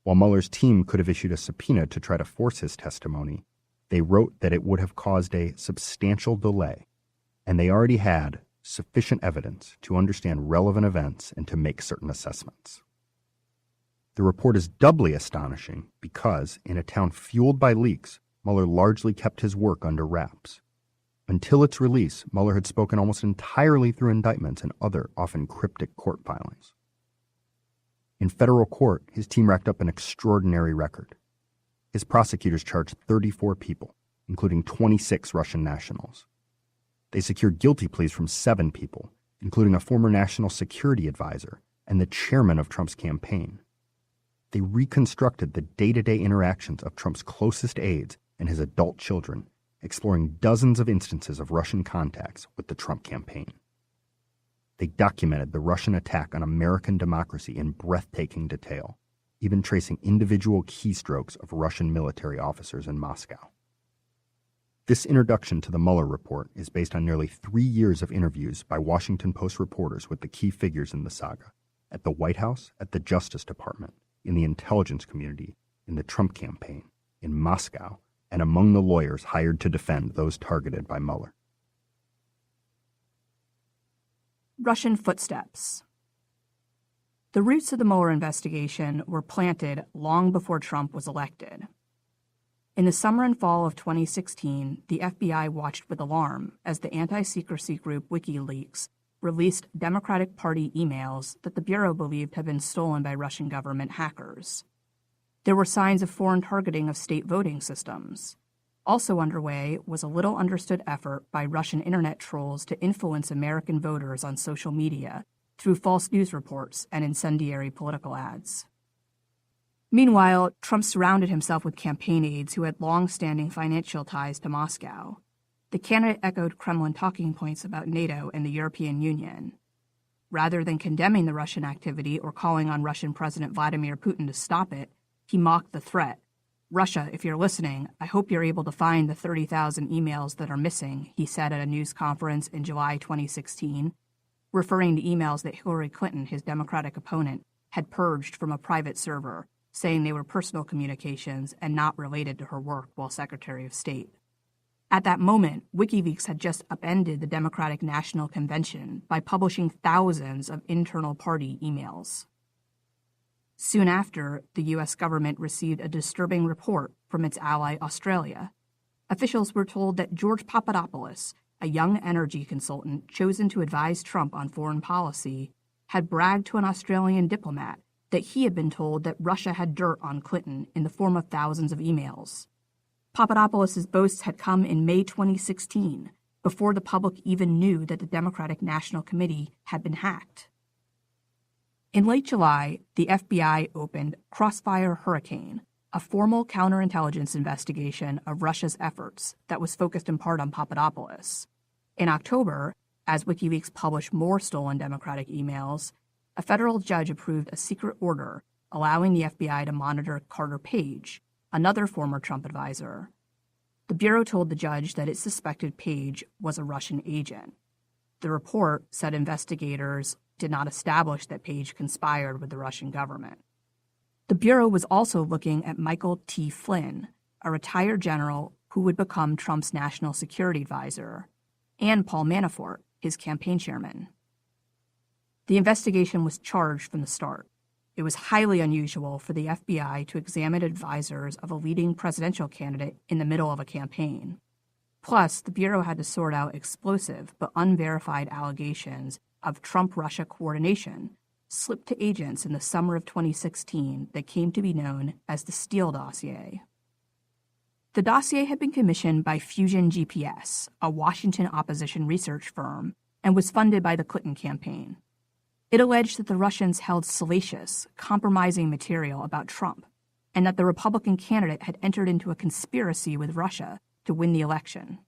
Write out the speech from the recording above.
While Mueller's team could have issued a subpoena to try to force his testimony, they wrote that it would have caused a substantial delay, and they already had sufficient evidence to understand relevant events and to make certain assessments. The report is doubly astonishing because, in a town fueled by leaks, Mueller largely kept his work under wraps. Until its release, Mueller had spoken almost entirely through indictments and other, often cryptic court filings. In federal court, his team racked up an extraordinary record. His prosecutors charged 34 people, including 26 Russian nationals. They secured guilty pleas from 7 people, including a former national security advisor and the chairman of Trump's campaign. They reconstructed the day-to-day interactions of Trump's closest aides and his adult children, exploring dozens of instances of Russian contacts with the Trump campaign. They documented the Russian attack on American democracy in breathtaking detail, even tracing individual keystrokes of Russian military officers in Moscow. This introduction to the Mueller report is based on nearly 3 years of interviews by Washington Post reporters with the key figures in the saga, at the White House, at the Justice Department, in the intelligence community, in the Trump campaign, in Moscow, and among the lawyers hired to defend those targeted by Mueller. Russian footsteps. The roots of the Mueller investigation were planted long before Trump was elected. In the summer and fall of 2016, the FBI watched with alarm as the anti-secrecy group WikiLeaks released Democratic Party emails that the Bureau believed had been stolen by Russian government hackers. There were signs of foreign targeting of state voting systems. Also underway was a little-understood effort by Russian internet trolls to influence American voters on social media through false news reports and incendiary political ads. Meanwhile, Trump surrounded himself with campaign aides who had long-standing financial ties to Moscow. The candidate echoed Kremlin talking points about NATO and the European Union. Rather than condemning the Russian activity or calling on Russian President Vladimir Putin to stop it, he mocked the threat. "Russia, if you're listening, I hope you're able to find the 30,000 emails that are missing," he said at a news conference in July 2016, referring to emails that Hillary Clinton, his Democratic opponent, had purged from a private server, saying they were personal communications and not related to her work while Secretary of State. At that moment, WikiLeaks had just upended the Democratic National Convention by publishing thousands of internal party emails. Soon after, the U.S. government received a disturbing report from its ally Australia. Officials were told that George Papadopoulos, a young energy consultant chosen to advise Trump on foreign policy, had bragged to an Australian diplomat that he had been told that Russia had dirt on Clinton in the form of thousands of emails. Papadopoulos' boasts had come in May 2016, before the public even knew that the Democratic National Committee had been hacked. In late July, the FBI opened Crossfire Hurricane, a formal counterintelligence investigation of Russia's efforts that was focused in part on Papadopoulos. In October, as WikiLeaks published more stolen Democratic emails, a federal judge approved a secret order allowing the FBI to monitor Carter Page, another former Trump advisor. The Bureau told the judge that it suspected Page was a Russian agent. The report said investigators did not establish that Page conspired with the Russian government. The Bureau was also looking at Michael T. Flynn, a retired general who would become Trump's national security advisor, and Paul Manafort, his campaign chairman. The investigation was charged from the start. It was highly unusual for the FBI to examine advisors of a leading presidential candidate in the middle of a campaign. Plus, the Bureau had to sort out explosive but unverified allegations of Trump-Russia coordination slipped to agents in the summer of 2016 that came to be known as the Steele dossier. The dossier had been commissioned by Fusion GPS, a Washington opposition research firm, and was funded by the Clinton campaign. It alleged that the Russians held salacious, compromising material about Trump, and that the Republican candidate had entered into a conspiracy with Russia to win the election.